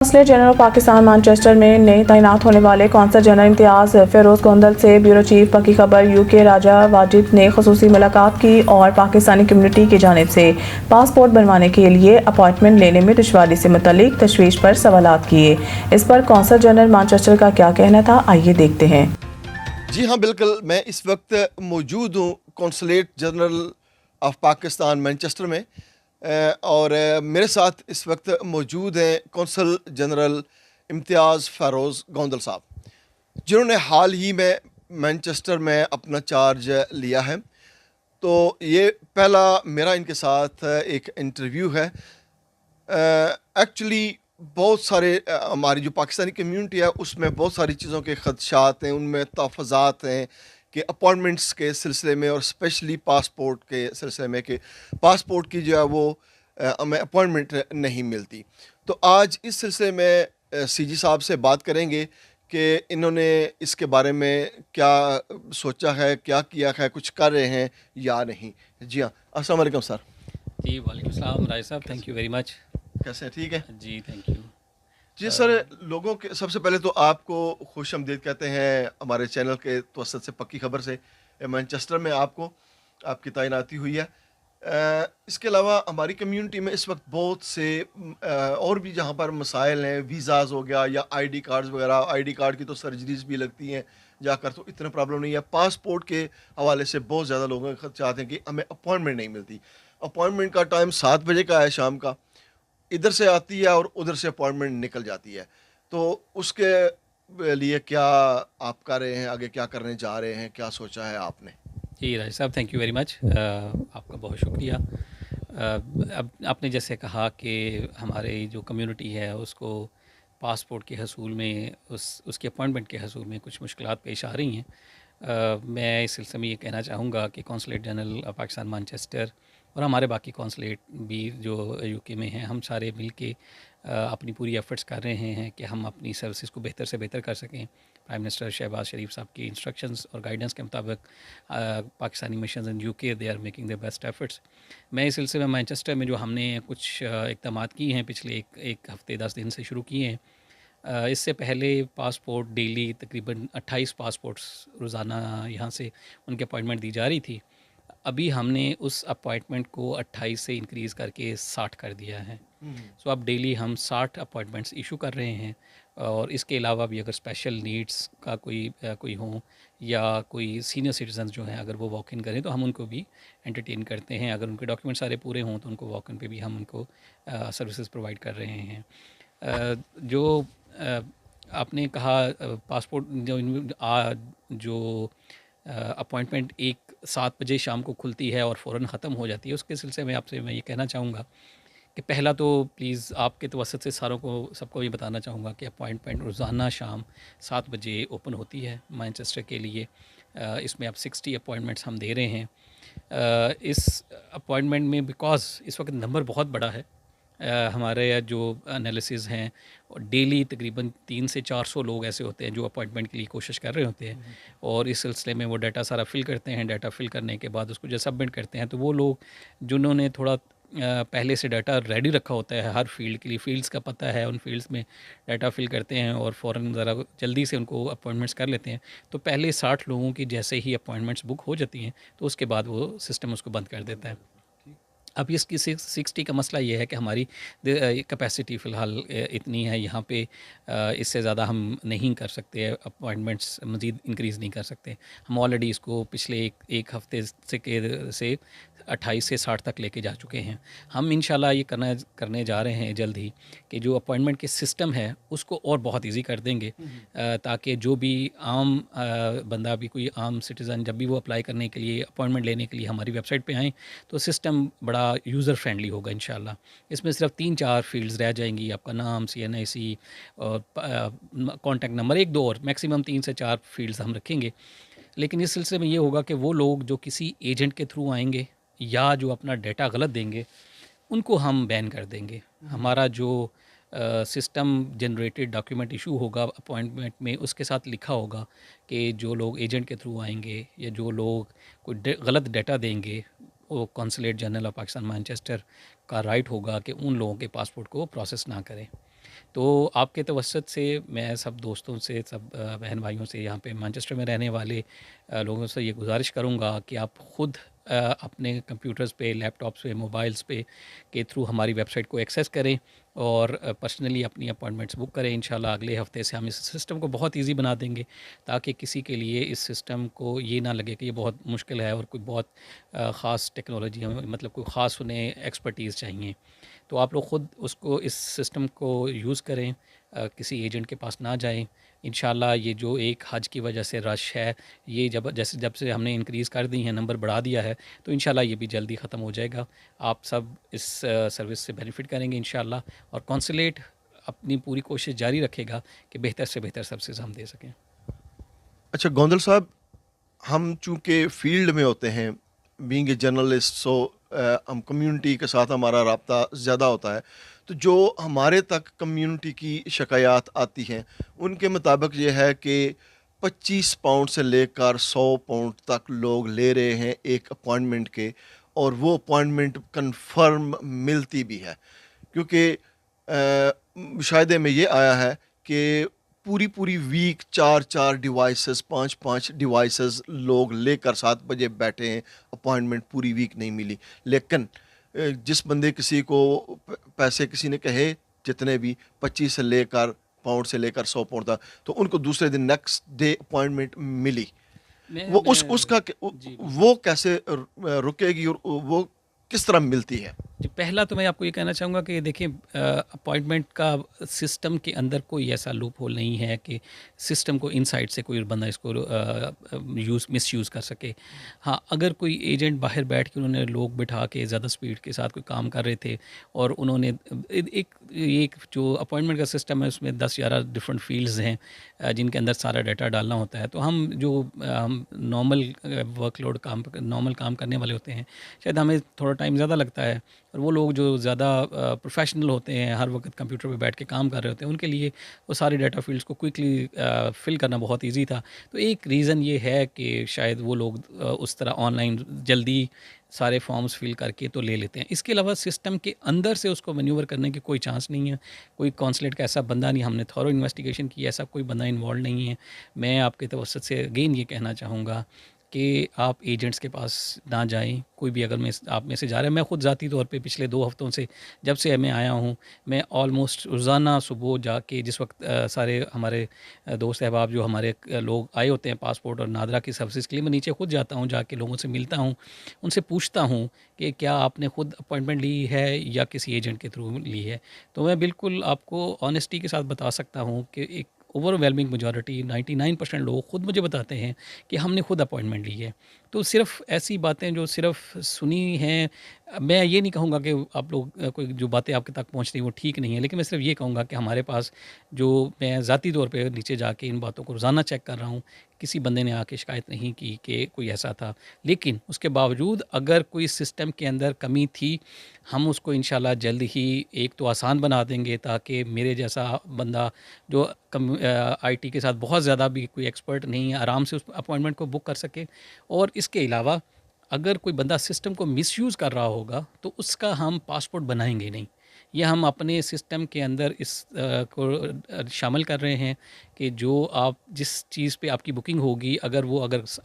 Councillor general Pakistan Manchester में नए तैनात होने वाले कौंसल जनरल इम्तियाज़ फ़िरोज़ गोंदल से ब्यूरो चीफ पक्की खबर यूके राजा वाजिद ने ख़ुसूसी मुलाकात की और पाकिस्तानी कम्युनिटी की जानिब से पासपोर्ट बनवाने के लिए अपॉइंटमेंट लेने में दुश्वारी से मुतल्लिक तशवीश पर सवालात किए। इस पर कौंसल जनरल मैनचेस्टर का क्या कहना था, आइए देखते हैं। जी हाँ, बिल्कुल। मैं इस वक्त मौजूद हूँ consulate general of Pakistan Manchester में और मेरे साथ इस वक्त मौजूद हैं कौंसल जनरल इम्तियाज़ फ़िरोज़ गोंदल साहब, जिन्होंने हाल ही में मैनचेस्टर में अपना चार्ज लिया है। तो ये पहला मेरा इनके साथ एक इंटरव्यू है। एक्चुअली बहुत सारे हमारी जो पाकिस्तानी कम्युनिटी है उसमें बहुत सारी चीज़ों के ख़दशात हैं, उनमें तहफ़्फ़ुज़ात हैं कि अपॉइंटमेंट्स के सिलसिले में और स्पेशली पासपोर्ट के सिलसिले में कि पासपोर्ट की जो है वो हमें अपॉइंटमेंट नहीं मिलती। तो आज इस सिलसिले में सीजी साहब से बात करेंगे कि इन्होंने इसके बारे में क्या सोचा है, क्या किया है, कुछ कर रहे हैं या नहीं। जी हाँ, अस्सलाम वालेकुम सर। जी वालेकुम सलाम राय साहब, थैंक यू वेरी मच। कैसे हैं? ठीक है जी थैंक यू। जी सर। लोगों के सबसे पहले तो आपको खुशामदीद कहते हैं हमारे चैनल के तवसत से, पक्की खबर से। मैनचेस्टर में आपको आपकी तैनाती हुई है। इसके अलावा हमारी कम्युनिटी में इस वक्त बहुत से और भी जहाँ पर मसाइल हैं, वीज़ाज़ हो गया या आईडी कार्ड्स वगैरह। आईडी कार्ड की तो सर्जरीज भी लगती हैं जाकर, तो इतना प्रॉब्लम नहीं है। पासपोर्ट के हवाले से बहुत ज़्यादा लोग चाहते हैं कि हमें अपॉइंटमेंट नहीं मिलती। अपॉइंटमेंट का टाइम 7 बजे का है शाम का, इधर से आती है और उधर से अपॉइंटमेंट निकल जाती है। तो उसके लिए क्या आप कर रहे हैं, आगे क्या करने जा रहे हैं, क्या सोचा है आपने? जी राय साहब, थैंक यू वेरी मच, आपका बहुत शुक्रिया। अब आपने जैसे कहा कि हमारे जो कम्युनिटी है उसको पासपोर्ट के हसूल में उसके अपॉइंटमेंट के हसूल में कुछ मुश्किलात पेश आ रही हैं। मैं इस सिलसिले में ये कहना चाहूँगा कि कौंसलेट जनरल पाकिस्तान मैनचेस्टर और हमारे बाकी कौंसलेट भी जो यूके में हैं, हम सारे मिल के अपनी पूरी एफ़र्ट्स कर रहे हैं कि हम अपनी सर्विसेज को बेहतर से बेहतर कर सकें। प्राइम मिनिस्टर शहबाज शरीफ साहब की इंस्ट्रक्शंस और गाइडेंस के मुताबिक Pakistani missions in UK they are making the best efforts. मैं इस सिलसिले में मैनचेस्टर में जो हमने कुछ इक़दामात किए हैं पिछले एक हफ़्ते 10 दिन से शुरू किए हैं। इससे पहले पासपोर्ट डेली तकरीबन 28 पासपोर्ट्स रोज़ाना यहाँ से उनके अपॉइंटमेंट दी जा रही थी। अभी हमने उस अपॉइंटमेंट को 28 से इंक्रीज़ करके 60 कर दिया है। सो अब डेली हम 60 अपॉइंटमेंट्स इशू कर रहे हैं। और इसके अलावा भी अगर स्पेशल नीड्स का कोई हो या कोई सीनियर सिटीजन्स जो हैं अगर वो वॉक इन करें तो हम उनको भी एंटरटेन करते हैं। अगर उनके डॉक्यूमेंट सारे पूरे हों तो उनको वॉक इन पे भी हम उनको सर्विसेज प्रोवाइड कर रहे हैं। जो आपने कहा पासपोर्ट जो अपॉइंटमेंट 7 बजे शाम को खुलती है और फ़ौरन ख़त्म हो जाती है, उसके सिलसिले में आपसे मैं ये कहना चाहूँगा कि पहला तो प्लीज़ आपके तवसत से सबको ये बताना चाहूँगा कि अपॉइंटमेंट रोज़ाना शाम 7 बजे ओपन होती है मैनचेस्टर के लिए। इसमें अब 60 अपॉइंटमेंट्स हम दे रहे हैं। इस अपॉइंटमेंट में बिकॉज़ इस वक्त नंबर बहुत बड़ा है, हमारे जो एनालिसिस हैं और डेली तकरीबन 300 से 400 लोग ऐसे होते हैं जो अपॉइंटमेंट के लिए कोशिश कर रहे होते हैं। और इस सिलसिले में वो डाटा सारा फिल करते हैं। डाटा फिल करने के बाद उसको जब सबमिट करते हैं तो वो लोग जिन्होंने थोड़ा पहले से डाटा रेडी रखा होता है हर फील्ड के लिए, फील्ड्स का पता है, उन फील्ड्स में डाटा फिल करते हैं और फ़ौरन ज़रा जल्दी से उनको अपॉइंटमेंट्स कर लेते हैं। तो पहले 60 लोगों की जैसे ही अपॉइंटमेंट्स बुक हो जाती हैं तो उसके बाद वो सिस्टम उसको बंद कर देता है। अब इसकी 60 का मसला ये है कि हमारी कैपेसिटी फ़िलहाल इतनी है यहाँ पे, इससे ज़्यादा हम नहीं कर सकते, अपॉइंटमेंट्स मज़ीद इंक्रीज़ नहीं कर सकते। हम ऑलरेडी इसको पिछले एक हफ़्ते से 28 से 60 तक लेके जा चुके हैं। हम इंशाल्लाह ये करने जा रहे हैं जल्द ही कि जो अपॉइंटमेंट के सिस्टम है उसको और बहुत ईज़ी कर देंगे, ताकि जो भी आम बंदा भी, कोई आम सिटीज़न जब भी वो अप्लाई करने के लिए, अपॉइंटमेंट लेने के लिए हमारी वेबसाइट पे आएँ तो सिस्टम बड़ा यूज़र फ्रेंडली होगा इंशाल्लाह। इसमें सिर्फ 3-4 फ़ील्ड्स रह जाएंगी, आपका नाम, CNIC और कॉन्टैक्ट नंबर, 1-2 और मैक्सिमम 3 से 4 फ़ील्ड्स हम रखेंगे। लेकिन इस सिलसिले में ये होगा कि वो लोग जो किसी एजेंट के थ्रू आएंगे या जो अपना डाटा गलत देंगे उनको हम बैन कर देंगे। हमारा जो सिस्टम जनरेटेड डॉक्यूमेंट इशू होगा अपॉइंटमेंट में, उसके साथ लिखा होगा कि जो लोग एजेंट के थ्रू आएंगे या जो लोग कोई गलत डाटा देंगे, वो consulate general of Pakistan Manchester का राइट होगा कि उन लोगों के पासपोर्ट को प्रोसेस ना करें। तो आपके तवसत से मैं सब दोस्तों से, सब बहन भाइयों से, यहाँ पे मैनचेस्टर में रहने वाले लोगों से ये गुजारिश करूँगा कि आप ख़ुद अपने कंप्यूटर्स पे, लैपटॉप्स पे, मोबाइल्स पे के थ्रू हमारी वेबसाइट को एक्सेस करें और पर्सनली अपनी अपॉइंटमेंट्स बुक करें। इंशाल्लाह अगले हफ्ते से हम इस सिस्टम को बहुत ईज़ी बना देंगे, ताकि किसी के लिए इस सिस्टम को ये ना लगे कि ये बहुत मुश्किल है और कोई बहुत ख़ास टेक्नोलॉजी हमें, मतलब कोई ख़ास उन्हें एक्सपर्टीज़ चाहिए। तो आप लोग ख़ुद उसको, इस सिस्टम को यूज़ करें, किसी एजेंट के पास ना जाएं। इंशाल्लाह ये जो एक हज की वजह से रश है, ये जब से हमने इंक्रीज़ कर दी है, नंबर बढ़ा दिया है, तो इंशाल्लाह ये भी जल्दी ख़त्म हो जाएगा। आप सब इस सर्विस से बेनिफिट करेंगे इंशाल्लाह, और कौंसलेट अपनी पूरी कोशिश जारी रखेगा कि बेहतर से बेहतर सर्विसेज हम दे सकें। अच्छा गोंदल साहब, हम चूँकि फ़ील्ड में होते हैं, बीइंग ए जर्नलिस्ट, सो हम कम्युनिटी के साथ हमारा राब्ता ज़्यादा होता है, तो जो हमारे तक कम्युनिटी की शिकायत आती हैं, उनके मुताबिक ये है कि 25 पाउंड से लेकर 100 पाउंड तक लोग ले रहे हैं एक अपॉइंटमेंट के, और वो अपॉइंटमेंट कन्फर्म मिलती भी है। क्योंकि मुशाहिदे में ये आया है कि पूरी वीक 4 डिवाइसेस, 5 डिवाइसेस लोग लेकर 7 बजे बैठे हैं, अपॉइंटमेंट पूरी वीक नहीं मिली। लेकिन जिस बंदे किसी को पैसे किसी ने कहे, जितने भी 25 से लेकर पाउंड से लेकर 100 पाउंड तक, तो उनको दूसरे दिन नेक्स्ट डे अपॉइंटमेंट मिली। वो वो कैसे रुकेगी और वो किस तरह मिलती है? जी, पहला तो मैं आपको ये कहना चाहूँगा कि देखिए, अपॉइंटमेंट का सिस्टम के अंदर कोई ऐसा लूप होल नहीं है कि सिस्टम को इनसाइड से कोई बंदा इसको मिसयूज़ कर सके। हाँ, अगर कोई एजेंट बाहर बैठ के उन्होंने लोग बिठा के ज़्यादा स्पीड के साथ कोई काम कर रहे थे, और उन्होंने एक जो अपॉइंटमेंट का सिस्टम है उसमें 10-11 डिफरेंट फील्ड्स हैं, जिनके अंदर सारा डाटा डालना होता है। तो हम जो नॉर्मल वर्कलोड नॉर्मल काम करने वाले होते हैं, शायद हमें थोड़ा टाइम ज़्यादा लगता है, और वो लोग जो ज़्यादा प्रोफेशनल होते हैं, हर वक्त कंप्यूटर पे बैठ के काम कर रहे होते हैं, उनके लिए वो सारे डाटा फील्ड्स को क्विकली फिल करना बहुत इजी था। तो एक रीज़न ये है कि शायद वो लोग उस तरह ऑनलाइन जल्दी सारे फॉर्म्स फिल करके तो ले लेते हैं। इसके अलावा सिस्टम के अंदर से उसको मैन्यूवर करने की कोई चांस नहीं है। कोई कौंसलेट का ऐसा बंदा नहीं, हमने थॉरो इन्वेस्टिगेशन की, ऐसा कोई बंदा इन्वॉल्व नहीं है। मैं आपके तवसत से अगेन ये कहना चाहूँगा कि आप एजेंट्स के पास ना जाएं। कोई भी अगर आप में से जा रहे हैं, मैं ख़ुद ज़ाती तौर पे पिछले 2 हफ़्तों से, जब से मैं आया हूँ, मैं ऑलमोस्ट रोज़ाना सुबह जाके, जिस वक्त सारे हमारे दोस्त अहबाब जो हमारे लोग आए होते हैं पासपोर्ट और नादरा की सर्विसेज के लिए, मैं नीचे खुद जाता हूँ, जाके लोगों से मिलता हूँ, उनसे पूछता हूँ कि क्या आपने ख़ुद अपॉइंटमेंट ली है या किसी एजेंट के थ्रू ली है। तो मैं बिल्कुल आपको ऑनेस्टी के साथ बता सकता हूँ कि एक ओवरवेलमिंग मेजॉरिटी 99% लोग ख़ुद मुझे बताते हैं कि हमने ख़ुद अपॉइंटमेंट ली है। तो सिर्फ़ ऐसी बातें जो सिर्फ़ सुनी हैं, मैं ये नहीं कहूँगा कि आप लोग कोई जो बातें आपके तक पहुँच रही हैं वो ठीक नहीं है, लेकिन मैं सिर्फ़ ये कहूँगा कि हमारे पास, जो मैं ज़ाती तौर पे नीचे जाके इन बातों को रोज़ाना चेक कर रहा हूँ, किसी बंदे ने आके शिकायत नहीं की कि कोई ऐसा था। लेकिन उसके बावजूद अगर कोई सिस्टम के अंदर कमी थी, हम उसको इंशाल्लाह जल्द ही एक तो आसान बना देंगे, ताकि मेरे जैसा बंदा जो आईटी के साथ बहुत ज़्यादा भी कोई एक्सपर्ट नहीं है, आराम से उस अपॉइंटमेंट को बुक कर सके। और इसके अलावा अगर कोई बंदा सिस्टम को मिसयूज़ कर रहा होगा, तो उसका हम पासपोर्ट बनाएंगे नहीं। ये हम अपने सिस्टम के अंदर इस को शामिल कर रहे हैं कि जो आप जिस चीज़ पे आपकी बुकिंग होगी, अगर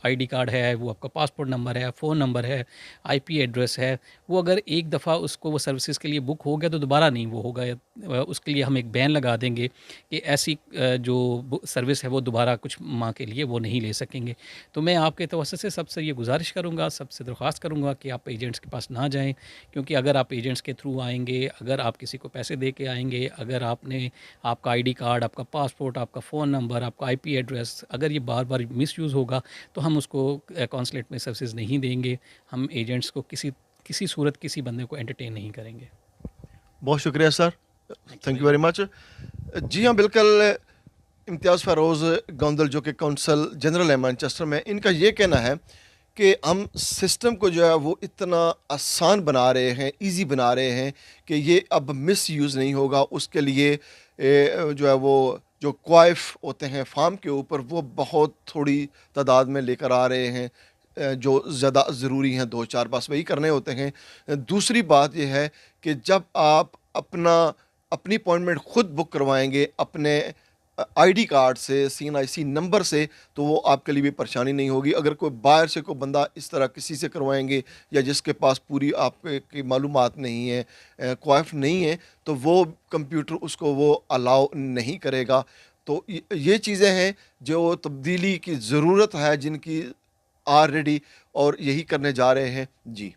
आईडी कार्ड है, वो आपका पासपोर्ट नंबर है, फ़ोन नंबर है, आईपी एड्रेस है, वो अगर एक दफ़ा उसको वो सर्विसेज के लिए बुक हो गया तो दोबारा नहीं वो होगा। उसके लिए हम एक बैन लगा देंगे कि ऐसी जो सर्विस है वो दोबारा कुछ माह के लिए वो नहीं ले सकेंगे। तो मैं आपके तवज्जो से सबसे ये गुजारिश करूँगा, सबसे दरख्वास्त करूँगा कि आप एजेंट्स के पास ना जाएँ, क्योंकि अगर आप एजेंट्स के थ्रू आएँगे, अगर आप किसी को पैसे दे के आएँगे, अगर आपका आईडी कार्ड, आपका पासपोर्ट, आपका फ़ोन नंबर, आपका आईपी एड्रेस, अगर ये बार-बार मिसयूज़ होगा, तो हम उसको कॉन्सुलेट में सर्विसेज नहीं देंगे। हम एजेंट्स को किसी सूरत किसी बंदे को एंटरटेन नहीं करेंगे। बहुत शुक्रिया sir, thank you very much. जी हाँ, बिल्कुल। इम्तियाज़ फ़रोज़ गोंदल जो कि कौंसल जनरल है मैनचेस्टर में, इनका ये कहना है कि हम सिस्टम को जो है वो इतना आसान बना रहे हैं, इजी बना रहे हैं कि ये अब मिस यूज़ नहीं होगा। उसके लिए जो है वो जो क्वाइफ होते हैं फार्म के ऊपर, वो बहुत थोड़ी तादाद में लेकर आ रहे हैं, जो ज़्यादा ज़रूरी हैं, 2-4 बस वही करने होते हैं। दूसरी बात यह है कि जब आप अपना अपनी अपॉइंटमेंट खुद बुक करवाएंगे अपने आईडी कार्ड से, CNIC नंबर से, तो वो आपके लिए भी परेशानी नहीं होगी। अगर कोई बाहर से कोई बंदा इस तरह किसी से करवाएंगे या जिसके पास पूरी आपके की मालूमात नहीं है, क्वाइफ नहीं है, तो वो कंप्यूटर उसको वो अलाउ नहीं करेगा। तो ये चीज़ें हैं जो तब्दीली की ज़रूरत है, जिनकी ऑलरेडी और यही करने जा रहे हैं। जी।